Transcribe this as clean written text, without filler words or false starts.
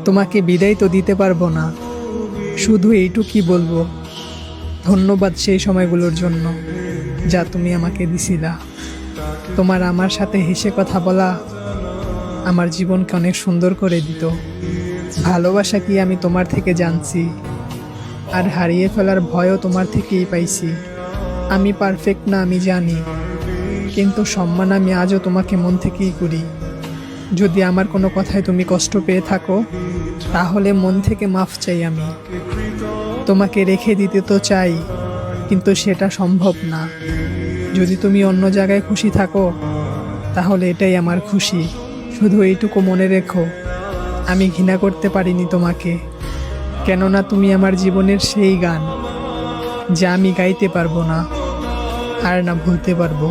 তোমাকে বিদায় তো দিতে পারবো না, শুধু এইটুকুই বলবো, ধন্যবাদ সেই সময়গুলোর জন্য যা তুমি আমাকে দিছিলা। তোমার আমার সাথে হেসে কথা বলা আমার জীবনকে অনেক সুন্দর করে দিত। ভালোবাসা কি আমি তোমার থেকে জানছি, আর হারিয়ে ফেলার ভয়ও তোমার থেকেই পাইছি। আমি পারফেক্ট না আমি জানি, কিন্তু সম্মান আমি আজও তোমাকে মন থেকেই করি। যদি আমার কোনো কথায় তুমি কষ্ট পেয়ে থাকো, তাহলে মন থেকে মাফ চাই আমি। তোমাকে রেখে দিতে তো চাই, কিন্তু সেটা সম্ভব না। যদি তুমি অন্য জায়গায় খুশি থাকো, তাহলে এটাই আমার খুশি। শুধু এইটুকু মনে রেখো, আমি ঘৃণা করতে পারিনি তোমাকে, কেননা তুমি আমার জীবনের সেই গান যা আমি গাইতে পারবো না আর না ভুলতে পারবো।